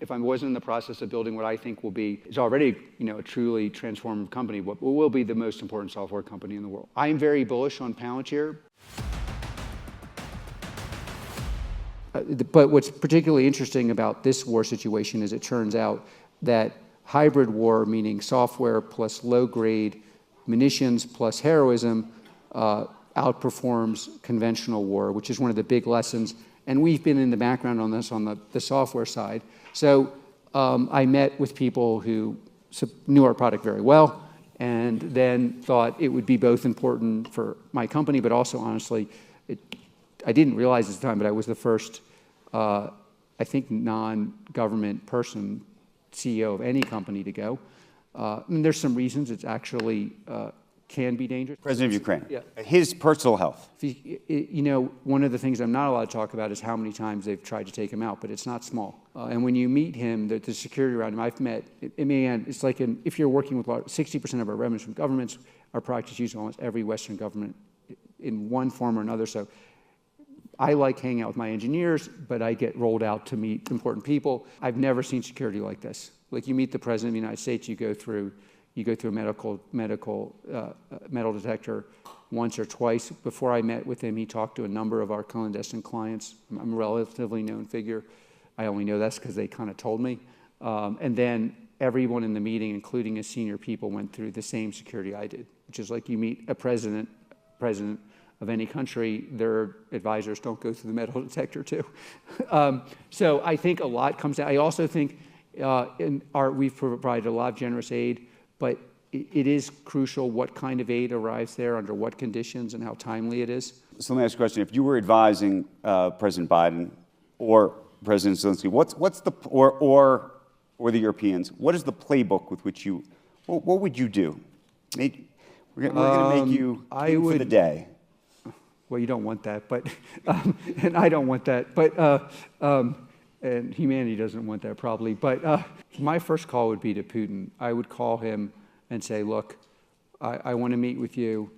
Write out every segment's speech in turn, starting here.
if I wasn't in the process of building what I think is already, a truly transformative company, what will be the most important software company in the world. I am very bullish on Palantir. But what's particularly interesting about this war situation is it turns out that hybrid war, meaning software plus low-grade munitions plus heroism, outperforms conventional war, which is one of the big lessons. And we've been in the background on this on the software side. So I met with people who knew our product very well and then thought it would be both important for my company, but also, honestly, I didn't realize at the time, but I was the first, I think, non-government person, CEO of any company to go. And there's some reasons it's actually can be dangerous. President of Ukraine. Yeah. His personal health. One of the things I'm not allowed to talk about is how many times they've tried to take him out, but it's not small. And when you meet him, the security around him, I've met, it's like if you're working with 60% of our revenues from governments, our product is used in almost every Western government in one form or another. So I like hanging out with my engineers, but I get rolled out to meet important people. I've never seen security like this. Like you meet the President of the United States, you go through a metal detector once or twice. Before I met with him, he talked to a number of our clandestine clients. I'm a relatively known figure. I only know that's because they kind of told me. And then everyone in the meeting, including his senior people, went through the same security I did, which is like you meet a president of any country, their advisors don't go through the metal detector too. So I think a lot comes out. I also think we've provided a lot of generous aid, but it is crucial what kind of aid arrives there, under what conditions, and how timely it is. So let me ask you a question. If you were advising President Biden or President Zelensky, what's the or the Europeans, what is the playbook with which what would you do? We're going to make you king for the day. Well, you don't want that, but and I don't want that, but and humanity doesn't want that probably. But my first call would be to Putin. I would call him and say, look, I want to meet with you,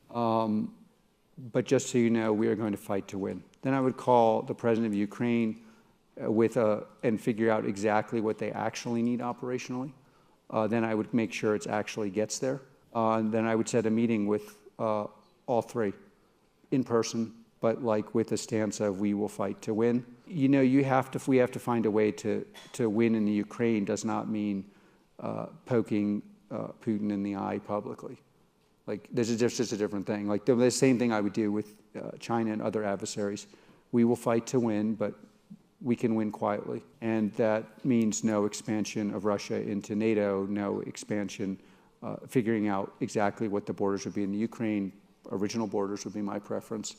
but just so you know, we are going to fight to win. Then I would call the president of Ukraine and figure out exactly what they actually need operationally. Then I would make sure it actually gets there. Then I would set a meeting with all three in person, but like with a stance of we will fight to win. We have to find a way to win in the Ukraine does not mean poking Putin in the eye publicly. Like this is just a different thing. Like the same thing I would do with China and other adversaries. We will fight to win, but we can win quietly. And that means no expansion of Russia into NATO, no expansion, figuring out exactly what the borders would be in the Ukraine. Original borders would be my preference.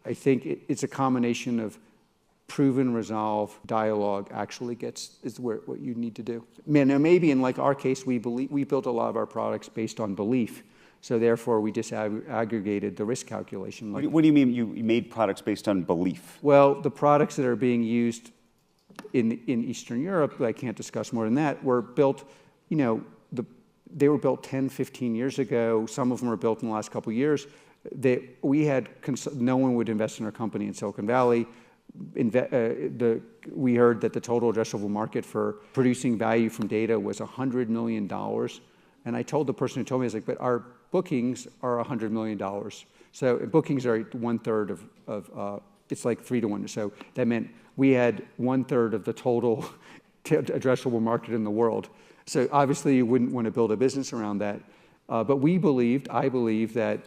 I think it's a combination of proven resolve, dialogue actually is what you need to do. Now maybe in like our case, we built a lot of our products based on belief. So therefore, we disaggregated the risk calculation. What do you mean you made products based on belief? Well, the products that are being used in Eastern Europe, I can't discuss more than that, were built, they were built 10, 15 years ago. Some of them were built in the last couple of years. No one would invest in our company in Silicon Valley. We heard that the total addressable market for producing value from data was $100 million. And I told the person who told me, I was like, but our bookings are $100 million. So bookings are 1/3 of it's like 3 to 1. So that meant we had 1/3 of the total addressable market in the world. So obviously you wouldn't want to build a business around that. But I believe that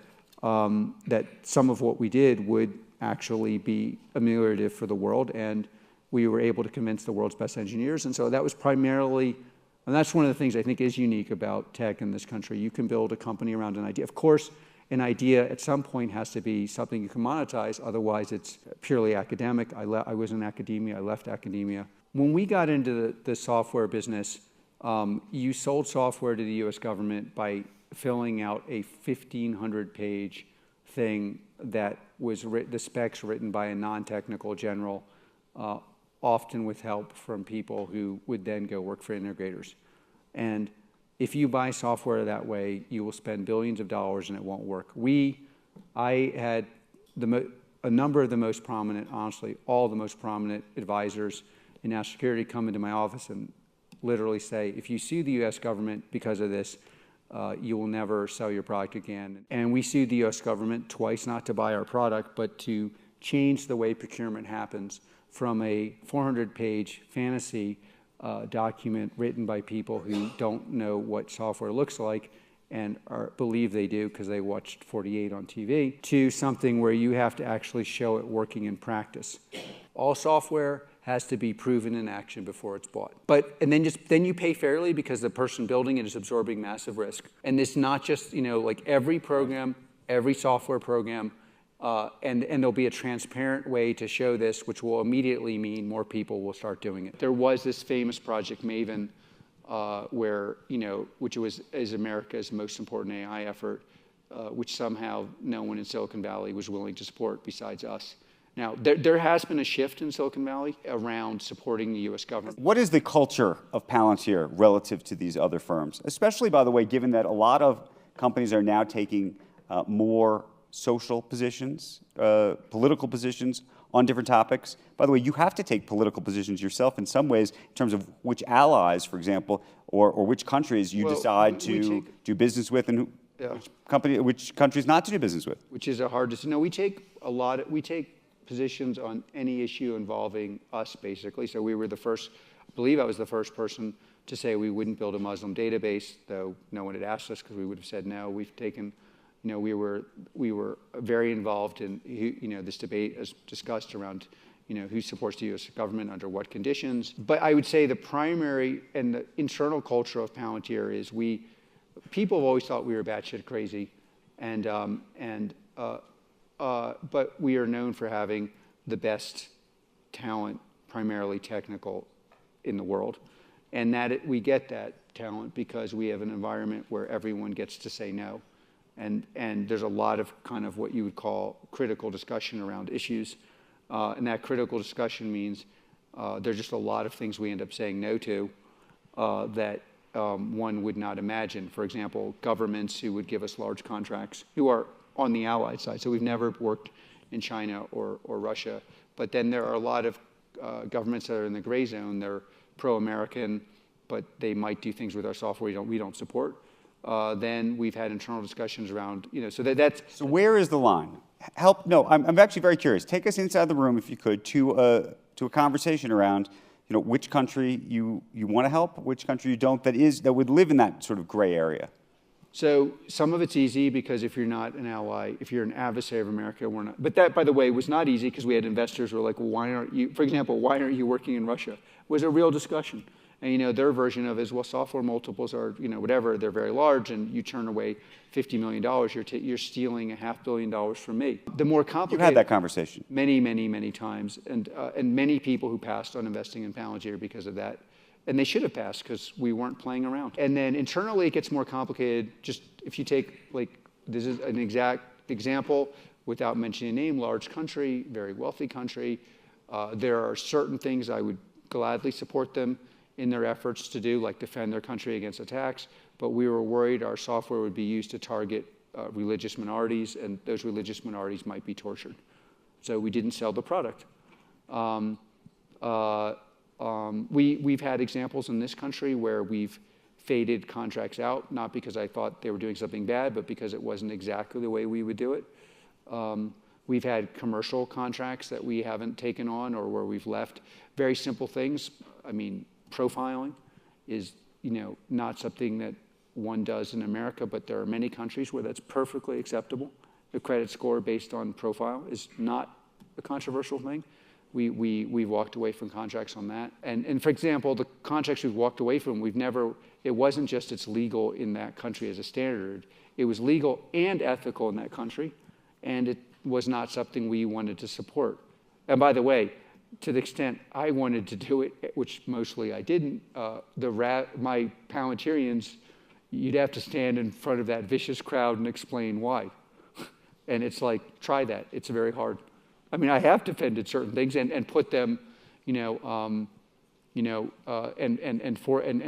some of what we did would actually be ameliorative for the world, and we were able to convince the world's best engineers. And so that was primarily, and that's one of the things I think is unique about tech in this country. You can build a company around an idea. Of course, an idea at some point has to be something you can monetize, otherwise it's purely academic. I was in academia, I left academia. When we got into the software business, you sold software to the US government by filling out a 1,500-page thing that was the specs written by a non-technical general, often with help from people who would then go work for integrators. And if you buy software that way, you will spend billions of dollars and it won't work. a number of the most prominent, honestly, all the most prominent advisors in national security come into my office and literally say, if you sue the U.S. government because of this, you will never sell your product again. And we sued the U.S. government twice, not to buy our product, but to change the way procurement happens from a 400-page fantasy document written by people who don't know what software looks like and believe they do because they watched 48 on TV, to something where you have to actually show it working in practice. All software has to be proven in action before it's bought. And then you pay fairly because the person building it is absorbing massive risk. And it's not just, like every program, every software program, and there'll be a transparent way to show this, which will immediately mean more people will start doing it. There was this famous project Maven, where, which is America's most important AI effort, which somehow no one in Silicon Valley was willing to support besides us. Now, there has been a shift in Silicon Valley around supporting the U.S. government. What is the culture of Palantir relative to these other firms? Especially, by the way, given that a lot of companies are now taking more social positions, political positions on different topics. By the way, you have to take political positions yourself in some ways in terms of which allies, for example, or which countries you decide to do business with and which countries not to do business with. Which is a hard decision. No, we take positions on any issue involving us, basically. So we were the first, I believe I was the first person to say we wouldn't build a Muslim database, though no one had asked us because we would have said no. We've taken, we were very involved in, this debate as discussed around, who supports the U.S. government under what conditions. But I would say the primary and the internal culture of Palantir is people have always thought we were batshit crazy, but we are known for having the best talent, primarily technical, in the world. And we get that talent because we have an environment where everyone gets to say no. And there's a lot of kind of what you would call critical discussion around issues. And that critical discussion means there's just a lot of things we end up saying no to that one would not imagine. For example, governments who would give us large contracts who are on the allied side. So we've never worked in China or Russia. But then there are a lot of governments that are in the gray zone. They're pro-American, but they might do things with our software we don't support. Then we've had internal discussions around, so that's... So where is the line? I'm actually very curious. Take us inside the room, if you could, to a conversation around, which country you want to help, which country you don't, that would live in that sort of gray area. So some of it's easy because if you're not an ally, if you're an adversary of America, we're not. But that, by the way, was not easy because we had investors who were like, well, why aren't you, for example, why aren't you working in Russia? It was a real discussion. And, their version of it is, well, software multiples are, whatever, they're very large, and you turn away $50 million, you're stealing $500 million from me. The more complicated... You had that conversation. Many, many, many times. And many people who passed on investing in Palantir because of that. And they should have passed because we weren't playing around. And then internally, it gets more complicated. Just if you take, this is an exact example, without mentioning a name, large country, very wealthy country. There are certain things I would gladly support them in their efforts to do, like defend their country against attacks. But we were worried our software would be used to target religious minorities, and those religious minorities might be tortured. So we didn't sell the product. We've had examples in this country where we've faded contracts out, not because I thought they were doing something bad, but because it wasn't exactly the way we would do it. We've had commercial contracts that we haven't taken on or where we've left. Very simple things. I mean, profiling is, not something that one does in America, but there are many countries where that's perfectly acceptable. The credit score based on profile is not a controversial thing. We've walked away from contracts on that. And for example, the contracts we've walked away from, it wasn't just it's legal in that country as a standard. It was legal and ethical in that country, and it was not something we wanted to support. And by the way, to the extent I wanted to do it, which mostly I didn't, my Palantirians, you'd have to stand in front of that vicious crowd and explain why. And it's like, try that. It's very hard. I mean, I have defended certain things and put them, and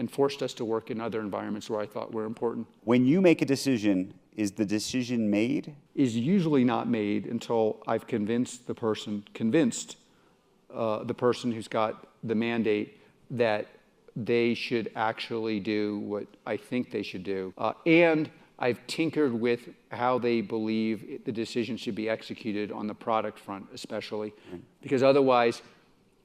forced us to work in other environments where I thought were important. When you make a decision is the decision made? Is usually not made until I've convinced the person who's got the mandate that they should actually do what I think they should do. And I've tinkered with how they believe the decision should be executed on the product front, especially, because otherwise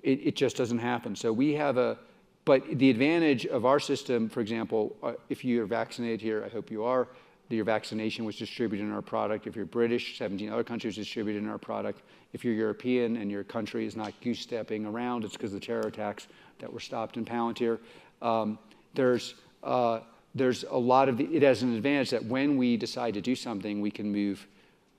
it just doesn't happen. So we have but the advantage of our system, for example, if you're vaccinated here, I hope you are, your vaccination was distributed in our product. If you're British, 17 other countries distributed in our product. If you're European and your country is not goose-stepping around, it's because of the terror attacks that were stopped in Palantir. There's a lot of it has an advantage that when we decide to do something, we can move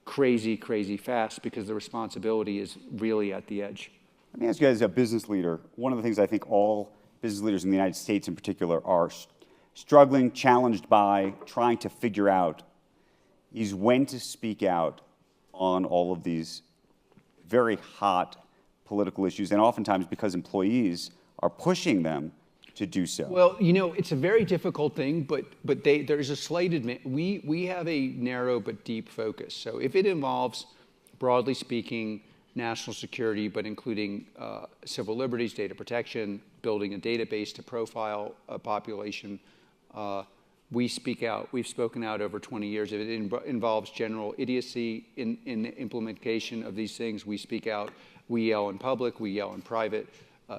crazy, crazy fast because the responsibility is really at the edge. Let me ask you, as a business leader, one of the things I think all business leaders in the United States in particular are struggling, challenged by, trying to figure out is when to speak out on all of these very hot political issues, and oftentimes because employees are pushing them to do so. Well, it's a very difficult thing, but there's a slight advantage. We have a narrow but deep focus. So if it involves, broadly speaking, national security, but including civil liberties, data protection, building a database to profile a population, we speak out. We've spoken out over 20 years. If it involves general idiocy in the implementation of these things, we speak out. We yell in public. We yell in private.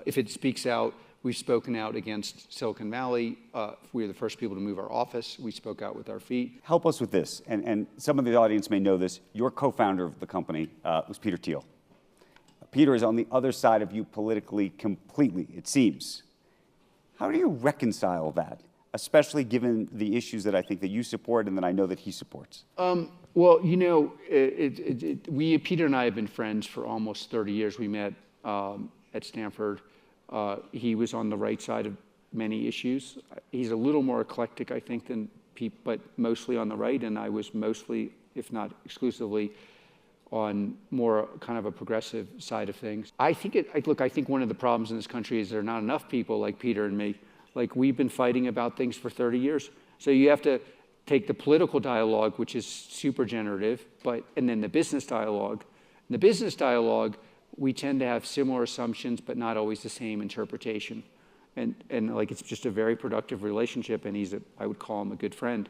If it speaks out, we've spoken out against Silicon Valley. We were the first people to move our office. We spoke out with our feet. Help us with this, and some of the audience may know this. Your co-founder of the company was Peter Thiel. Peter is on the other side of you politically completely, it seems. How do you reconcile that, especially given the issues that I think that you support and that I know that he supports? Well, Peter and I have been friends for almost 30 years. We met at Stanford. He was on the right side of many issues. He's a little more eclectic, I think, than people, but mostly on the right, and I was mostly, if not exclusively, on more kind of a progressive side of things. I think one of the problems in this country is there are not enough people like Peter and me. Like, we've been fighting about things for 30 years. So you have to take the political dialogue, which is super generative, and then the business dialogue. In the business dialogue, we tend to have similar assumptions, but not always the same interpretation. And it's just a very productive relationship, and I would call him a good friend.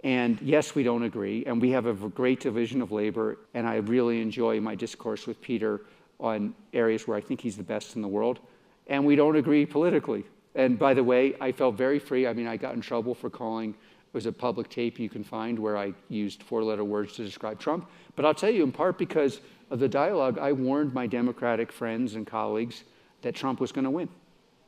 And yes, we don't agree, and we have a great division of labor, and I really enjoy my discourse with Peter on areas where I think he's the best in the world, and we don't agree politically. And by the way, I felt very free. I mean, I got in trouble for it was a public tape you can find where I used 4-letter words to describe Trump. But I'll tell you, in part because of the dialogue, I warned my Democratic friends and colleagues that Trump was going to win.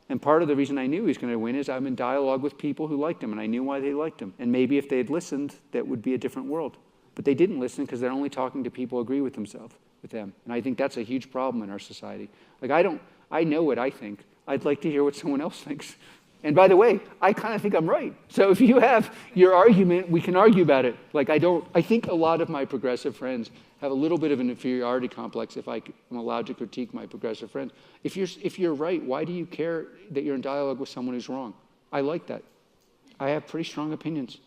And part of the reason I knew he was going to win is I'm in dialogue with people who liked him, and I knew why they liked him. And maybe if they had listened, that would be a different world. But they didn't listen because they're only talking to people who agree with them. And I think that's a huge problem in our society. I know what I think. I'd like to hear what someone else thinks. And by the way, I kind of think I'm right. So if you have your argument, we can argue about it. I think a lot of my progressive friends have a little bit of an inferiority complex if I'm allowed to critique my progressive friends. If you're right, why do you care that you're in dialogue with someone who's wrong? I like that. I have pretty strong opinions.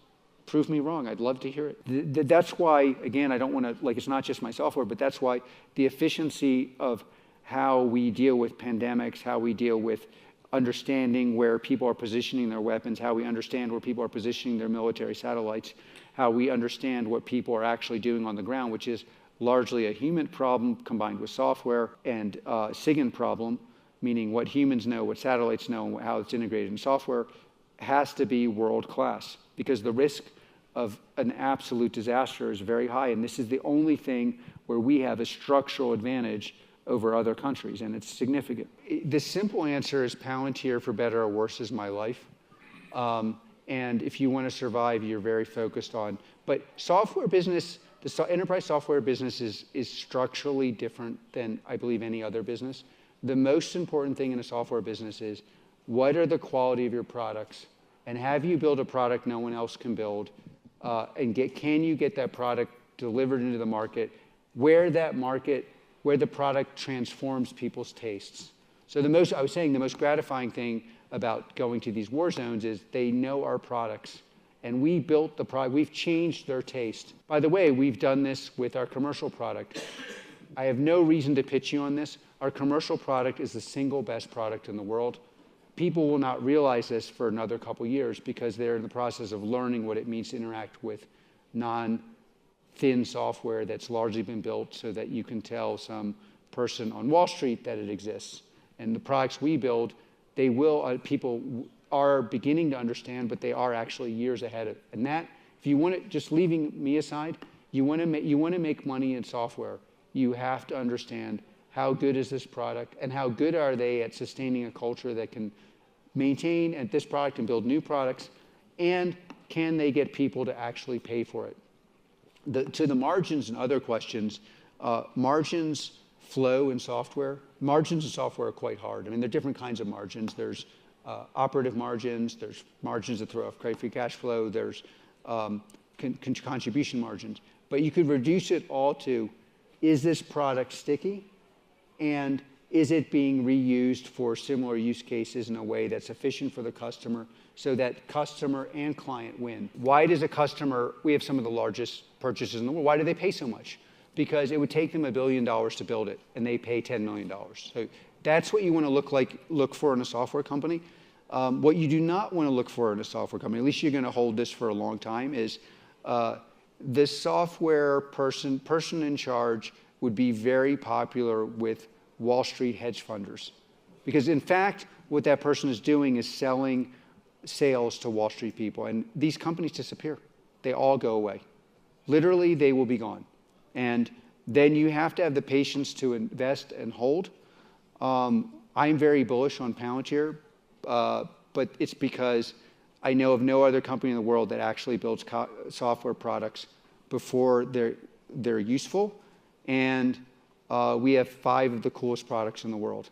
Prove me wrong. I'd love to hear it. That's why, again, I don't want to, it's not just my software, but that's why the efficiency of how we deal with pandemics, how we deal with understanding where people are positioning their weapons, how we understand where people are positioning their military satellites, how we understand what people are actually doing on the ground, which is largely a human problem combined with software, and a SIGINT problem, meaning what humans know, what satellites know, and how it's integrated in software, has to be world-class, because the risk of an absolute disaster is very high, and this is the only thing where we have a structural advantage over other countries, and it's significant. The simple answer is Palantir, for better or worse, is my life. And if you want to survive, you're very focused on. But software business, the enterprise software business is structurally different than, I believe, any other business. The most important thing in a software business is what are the quality of your products, and have you built a product no one else can build, and can you get that product delivered into the market where the product transforms people's tastes. So the most gratifying thing about going to these war zones is they know our products, And we built the product. We've changed their taste. By the way, we've done this with our commercial product. I have no reason to pitch you on this. Our commercial product is the single best product in the world. People will not realize this for another couple years because they're in the process of learning what it means to interact with non-thin software that's largely been built so that you can tell some person on Wall Street that it exists. And the products we build, they will, people are beginning to understand, but they are actually years ahead of. And that, if you want to, just leaving me aside, you want to make money in software, you have to understand how good is this product and how good are they at sustaining a culture that can maintain at this product and build new products, and can they get people to actually pay for it? To the margins and other questions, margins flow in software. Margins in software are quite hard. I mean, there are different kinds of margins. There's operative margins, there's margins that throw off free cash flow, there's contribution margins. But you could reduce it all to, is this product sticky? And is it being reused for similar use cases in a way that's efficient for the customer so that customer and client win? Why does a customer, we have some of the largest purchases in the world, why do they pay so much? Because it would take them $1 billion to build it, and they pay $10 million. So that's what you want to look for in a software company. What you do not want to look for in a software company, at least you're going to hold this for a long time, is this software person in charge would be very popular with Wall Street hedge funders. Because in fact, what that person is doing is selling sales to Wall Street people. And these companies disappear. They all go away. Literally, they will be gone. And then you have to have the patience to invest and hold. I'm very bullish on Palantir, but it's because I know of no other company in the world that actually builds software products before they're useful. And we have 5 of the coolest products in the world.